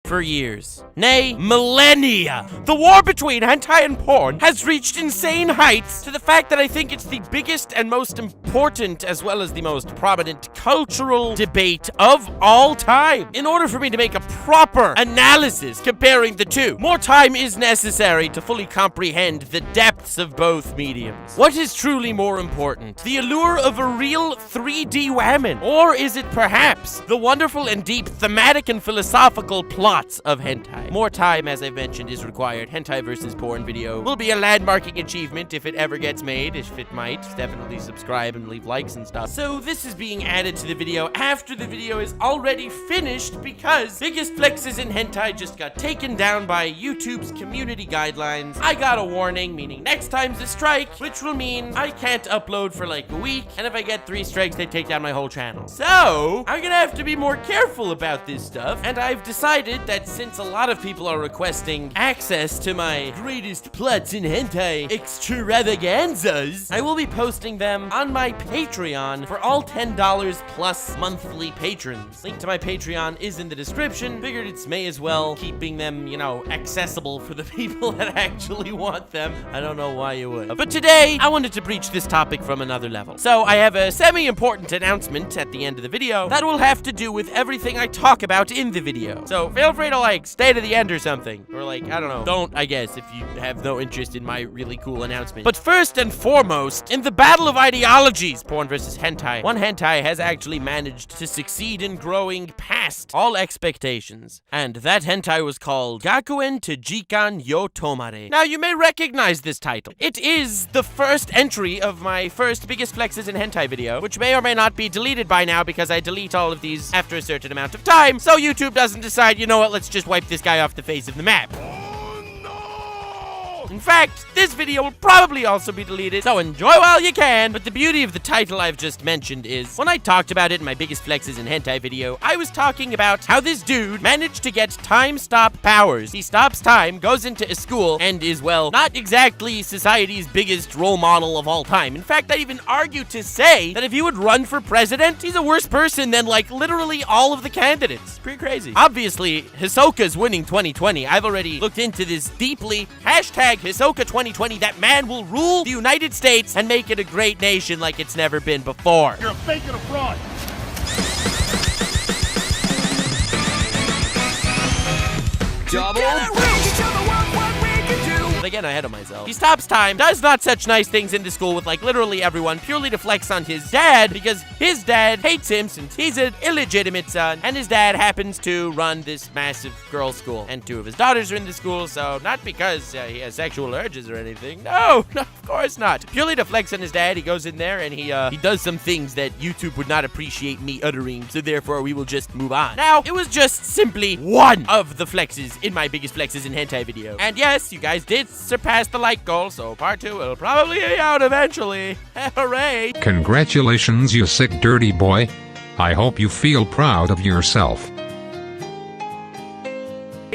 for years. Nay, millennia. The war between hentai and porn has reached insane heights to the fact that I think it's the biggest and most important, as well as the most prominent cultural debate of all time. In order for me to make a proper analysis comparing the two, more time is necessary to fully comprehend the depths of both mediums. What is truly more important? The allure of a real 3D woman? Or is it perhaps the wonderful and deep thematic and philosophical plots of hentai? More time, as I've mentioned, is required. Hentai versus porn video will be a landmarking achievement if it ever gets made. If it might, definitely subscribe and leave likes and stuff. So this is being added to the video after the video is already finished because Biggest Flexes in Hentai just got taken down by YouTube's community guidelines. I got a warning, meaning next time's a strike, which will mean I can't upload for like a week, and if I get 3 strikes, they take down my whole channel. So I'm gonna have to be more careful about this stuff, and I've decided that since a lot of people are requesting access to my greatest plots in hentai extravaganzas, I will be posting them on my Patreon for all $10 plus monthly patrons. Link to my Patreon is in the description. Figured it's may as well keeping them, you know, accessible for the people that actually want them. I don't know why you would. But today, I wanted to breach this topic from another level. So I have a semi-important announcement at the end of the video that will have to do with everything I talk about in the video. So feel free to like stay to the end or something. Or like, I don't know. Don't, I guess, if you have no interest in my really cool announcement. But first and foremost, in the battle of ideologies, porn versus hentai, one hentai has actually managed to succeed in growing past all expectations. And that hentai was called 𝐻έγινNTA𝐼. Now, you may recognize this title. It is the first entry of my first Biggest Flexes in Hentai video, which may or may not be deleted by now because I delete all of these after a certain amount of time, so YouTube doesn't decide, you know what, let's just wipe this guy off the face of the map. In fact, this video will probably also be deleted, so enjoy while you can. But the beauty of the title I've just mentioned is, when I talked about it in my Biggest Flexes in Hentai video, I was talking about how this dude managed to get time stop powers. He stops time, goes into a school, and is, well, not exactly society's biggest role model of all time. In fact, I'd even argue to say that if he would run for president, he's a worse person than, like, literally all of the candidates. Pretty crazy. Obviously, Hisoka's winning 2020. I've already looked into this deeply. #Hisoka 2020, that man will rule the United States and make it a great nation like it's never been before. You're a fake and a fraud. Double. But again, ahead of myself. He stops time, does not such nice things in the school with like literally everyone, purely to flex on his dad, because his dad hates him since he's an illegitimate son, and his dad happens to run this massive girls' school, and 2 of his daughters are in the school, so not because he has sexual urges or anything. No, of course not. Purely to flex on his dad, he goes in there and he does some things that YouTube would not appreciate me uttering, so therefore we will just move on. Now, it was just simply one of the flexes in my Biggest Flexes in Hentai video. And yes, you guys did surpass the like goal, so part 2 will probably be out eventually. Hooray! Congratulations, you sick dirty boy. I hope you feel proud of yourself.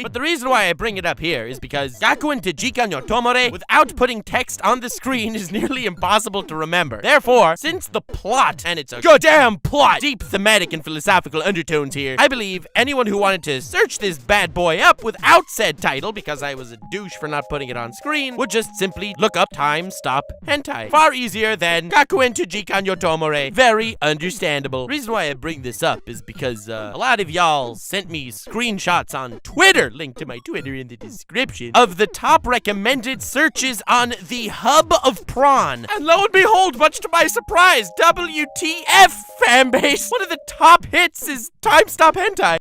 But the reason why I bring it up here is because 𝐻έγινNTA𝐼 without putting text on the screen is nearly impossible to remember. Therefore, since the plot, and it's a goddamn plot, deep thematic and philosophical undertones here, I believe anyone who wanted to search this bad boy up without said title, because I was a douche for not putting it on screen, would just simply look up time stop hentai. Far easier than 𝐻έγινNTA𝐼. Very understandable. The reason why I bring this up is because a lot of y'all sent me screenshots on Twitter, link to my Twitter in the description, of the top recommended searches on the hub of prawn. And lo and behold, much to my surprise, WTF fanbase, one of the top hits is time stop hentai.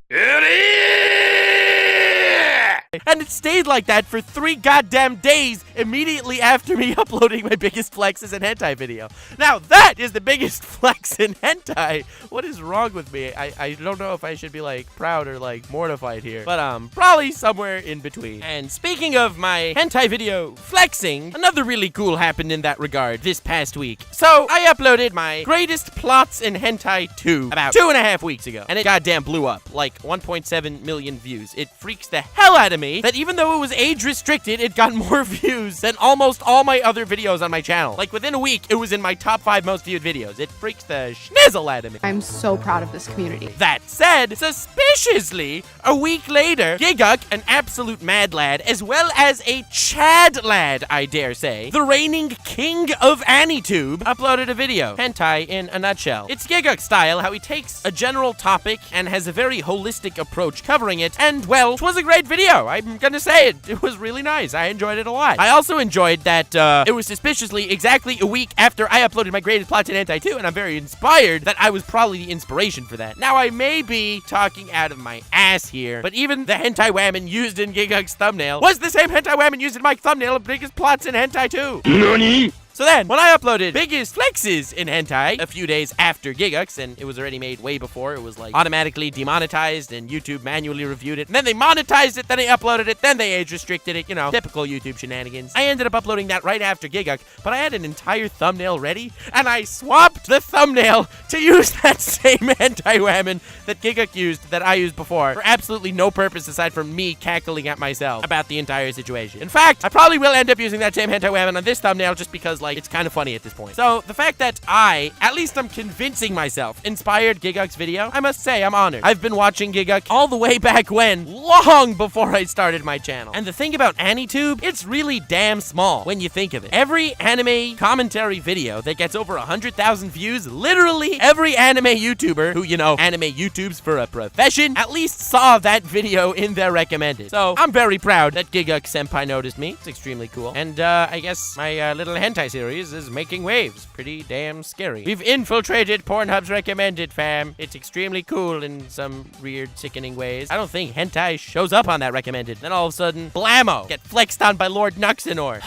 And it stayed like that for 3 goddamn days immediately after me uploading my Biggest Flexes in Hentai video. Now that is the biggest flex in hentai. What is wrong with me? I don't know if I should be like proud or like mortified here, but probably somewhere in between. And speaking of my hentai video flexing, another really cool happened in that regard this past week. So I uploaded my greatest plots in hentai 2 about 2.5 weeks ago, and it goddamn blew up, like 1.7 million views. It freaks the hell out of me that even though it was age restricted, it got more views than almost all my other videos on my channel. Like within a week, it was in my top 5 most viewed videos. It freaks the schnizzle out of me. I'm so proud of this community. That said, suspiciously, a week later, 𝐻ヂNTA𝐼, an absolute mad lad, as well as a Chad lad, I dare say, the reigning king of AniTube, uploaded a video. Hentai in a nutshell. It's 𝐻ヂNTA𝐼 style, how he takes a general topic and has a very holistic approach covering it, and, well, it was a great video. I'm gonna say it. It was really nice. I enjoyed it a lot. I also enjoyed that it was suspiciously exactly a week after I uploaded my greatest plots in Hentai 2, and I'm very inspired that I was probably the inspiration for that. Now, I may be talking out of my ass here, but even the hentai whammon used in 𝐻ヂNTA𝐼's thumbnail was the same hentai whammon used in my thumbnail of biggest plots in Hentai 2. NANI? So then, when I uploaded biggest flexes in hentai a few days after 𝐻ヂNTA𝐼's, and it was already made way before, it was like automatically demonetized and YouTube manually reviewed it, and then they monetized it, then they uploaded it, then they age restricted it, you know, typical YouTube shenanigans. I ended up uploading that right after 𝐻ヂNTA𝐼, but I had an entire thumbnail ready, and I swapped the thumbnail to use that same hentai whammon that 𝐻ヂNTA𝐼 used, that I used before, for absolutely no purpose aside from me cackling at myself about the entire situation. In fact, I probably will end up using that same hentai whammon on this thumbnail just because, like, it's kind of funny at this point. So, the fact that at least I'm convincing myself, inspired 𝐻ヂNTA𝐼's video, I must say, I'm honored. I've been watching 𝐻ヂNTA𝐼 all the way back when, long before I started my channel. And the thing about AniTube, it's really damn small when you think of it. Every anime commentary video that gets over 100,000 views, literally every anime YouTuber who, you know, anime YouTubes for a profession, at least saw that video in their recommended. So, I'm very proud that 𝐻ヂNTA𝐼 senpai noticed me. It's extremely cool. And, I guess my little hentai series is making waves. Pretty damn scary. We've infiltrated Pornhub's recommended, fam. It's extremely cool in some weird, sickening ways. I don't think hentai shows up on that recommended. Then all of a sudden, blammo! Get flexed on by Lord 𝐻ṯINTA𝐼.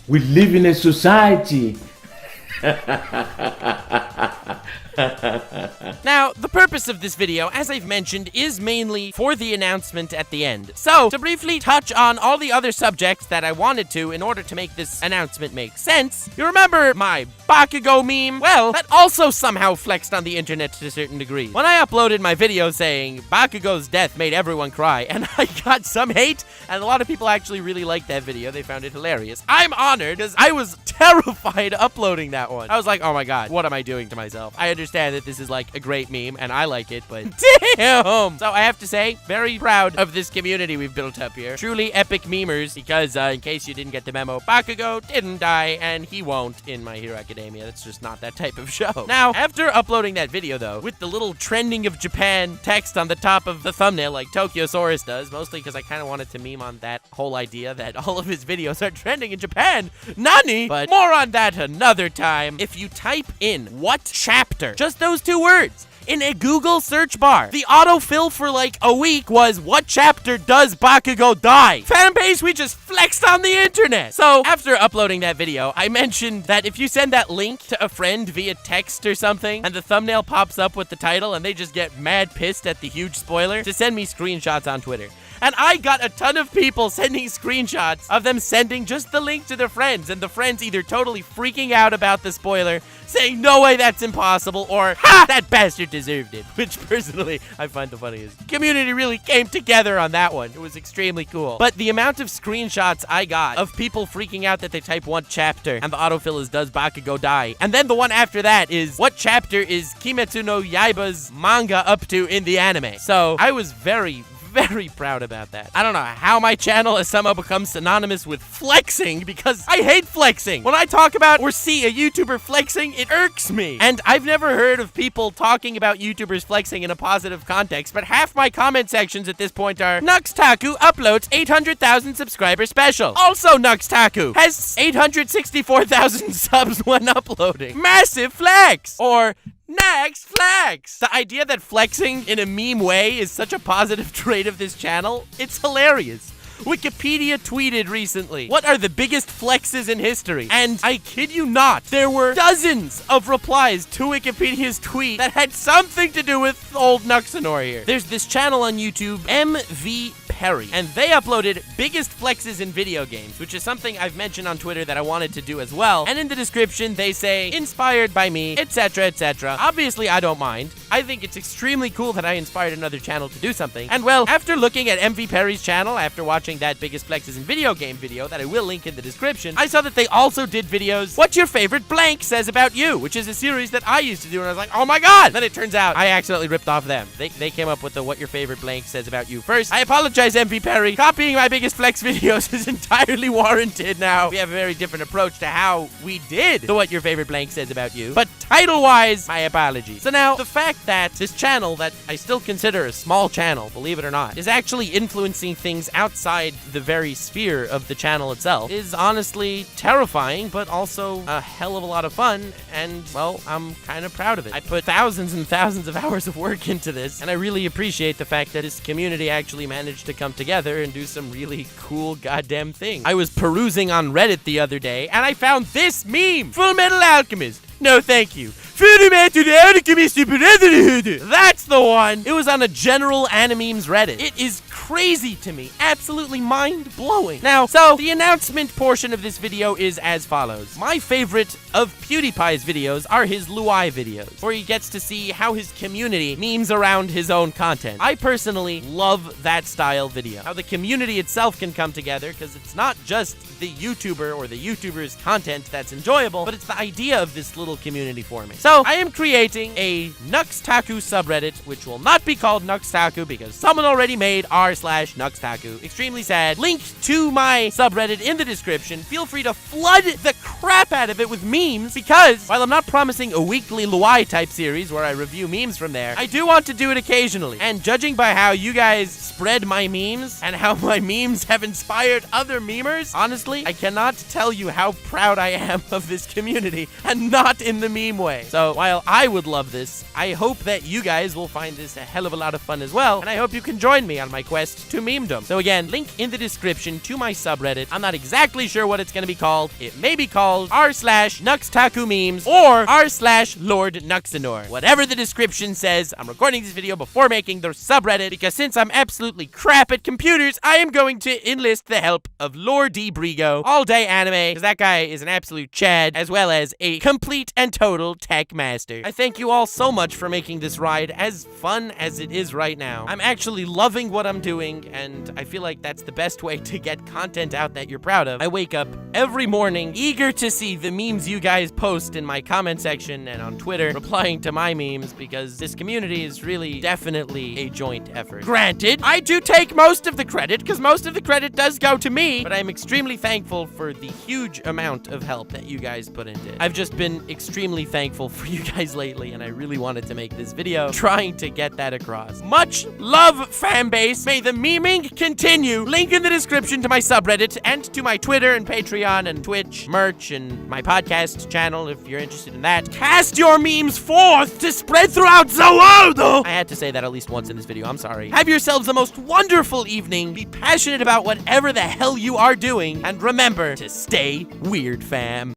We live in a society. Now, the purpose of this video, as I've mentioned, is mainly for the announcement at the end. So, to briefly touch on all the other subjects that I wanted to in order to make this announcement make sense, you remember my Bakugo meme? Well, that also somehow flexed on the internet to a certain degree. When I uploaded my video saying Bakugo's death made everyone cry, and I got some hate, and a lot of people actually really liked that video, they found it hilarious. I'm honored, because I was terrified uploading that one. I was like, oh my god, what am I doing to myself? I understand that this is like a great meme, and I like it, but damn! So I have to say, very proud of this community we've built up here. Truly epic memers, because in case you didn't get the memo, Bakugo didn't die, and he won't in My Hero Academia. That's just not that type of show. Now, after uploading that video, though, with the little trending of Japan text on the top of the thumbnail, like Tokyosaurus does, mostly because I kind of wanted to meme on that whole idea that all of his videos are trending in Japan. Nani? But more on that another time. If you type in what chapter, just those 2 words, in a Google search bar, the autofill for like a week was, what chapter does Bakugo die? Fan base, we just flexed on the internet. So after uploading that video, I mentioned that if you send that link to a friend via text or something, and the thumbnail pops up with the title, and they just get mad pissed at the huge spoiler, to send me screenshots on Twitter. And I got a ton of people sending screenshots of them sending just the link to their friends, and the friends either totally freaking out about the spoiler, saying, no way, that's impossible, or, ha, that bastard deserved it, which personally I find the funniest. The community really came together on that one. It was extremely cool. But the amount of screenshots I got of people freaking out that they type one chapter, and the autofill is, does Bakugo die? And then the one after that is, what chapter is Kimetsu no Yaiba's manga up to in the anime? So I was very proud about that. I don't know how my channel has somehow become synonymous with flexing, because I hate flexing. When I talk about or see a YouTuber flexing, it irks me. And I've never heard of people talking about YouTubers flexing in a positive context, but half my comment sections at this point are, 𝐻𝗒𝐼 uploads 800,000 subscriber special. Also, 𝐻તુ𝐼 has 864,000 subs when uploading. Massive flex! Or, next flex! The idea that flexing in a meme way is such a positive trait of this channel, it's hilarious. Wikipedia tweeted recently, what are the biggest flexes in history? And I kid you not, there were dozens of replies to Wikipedia's tweet that had something to do with old 𝐻𝗒𝐼 here. There's this channel on YouTube, MV Perry, and they uploaded biggest flexes in video games, which is something I've mentioned on Twitter that I wanted to do as well. And in the description, they say, inspired by me, etc., etc. Obviously, I don't mind. I think it's extremely cool that I inspired another channel to do something. And well, after looking at MV Perry's channel, after watching that biggest flexes in video game video that I will link in the description, I saw that they also did videos, What Your Favorite Blank Says About You, which is a series that I used to do, and I was like, oh my god! Then it turns out I accidentally ripped off them. They came up with the What Your Favorite Blank Says About You first. I apologize, MV Perry. Copying my biggest flex videos is entirely warranted now. We have a very different approach to how we did the What Your Favorite Blank Says About You. But title-wise, my apologies. So now, the fact that this channel, that I still consider a small channel, believe it or not, is actually influencing things outside the very sphere of the channel itself is honestly terrifying, but also a hell of a lot of fun, and, well, I'm kind of proud of it. I put thousands and thousands of hours of work into this, and I really appreciate the fact that this community actually managed to come together and do some really cool goddamn things. I was perusing on Reddit the other day, and I found this meme! Full Metal Alchemist. No, thank you. That's the one! It was on a general Animemes Reddit. It is crazy to me. Absolutely mind-blowing. Now, so, the announcement portion of this video is as follows. My favorite of PewDiePie's videos are his Luai videos, where he gets to see how his community memes around his own content. I personally love that style video. How the community itself can come together, because it's not just the YouTuber or the YouTuber's content that's enjoyable, but it's the idea of this little community forming. So, I am creating a 𝐻ÄNTA𝐼 subreddit, which will not be called 𝐻ÄNTA𝐼 because someone already made r/𝐻ÄNTA𝐼. Extremely sad. Link to my subreddit in the description. Feel free to flood the crap out of it with memes, because while I'm not promising a weekly Luai type series where I review memes from there, I do want to do it occasionally. And judging by how you guys spread my memes and how my memes have inspired other memers, honestly, I cannot tell you how proud I am of this community, and not in the meme way. So while I would love this, I hope that you guys will find this a hell of a lot of fun as well, and I hope you can join me on my quest to memedom. So again, link in the description to my subreddit. I'm not exactly sure what it's going to be called. It may be called r/𝐻ÄNTA𝐼 memes or r/LordNuxanor. Whatever the description says, I'm recording this video before making the subreddit, because since I'm absolutely crap at computers, I am going to enlist the help of Lord D. Brigo, All Day Anime, because that guy is an absolute chad, as well as a complete and total tech master. I thank you all so much for making this ride as fun as it is right now. I'm actually loving what I'm doing, and I feel like that's the best way to get content out that you're proud of. I wake up every morning eager to see the memes you guys post in my comment section and on Twitter, replying to my memes, because this community is really definitely a joint effort. Granted, I do take most of the credit, because most of the credit does go to me, but I'm extremely thankful for the huge amount of help that you guys put into it. I've just been extremely thankful for you guys lately, and I really wanted to make this video trying to get that across. Much love, fan base. May the meming continue. Link in the description to my subreddit and to my Twitter and Patreon and Twitch, merch, and my podcast channel if you're interested in that. Cast your memes forth to spread throughout the world! I had to say that at least once in this video. I'm sorry. Have yourselves the most wonderful evening. Be passionate about whatever the hell you are doing, and remember to stay weird, fam.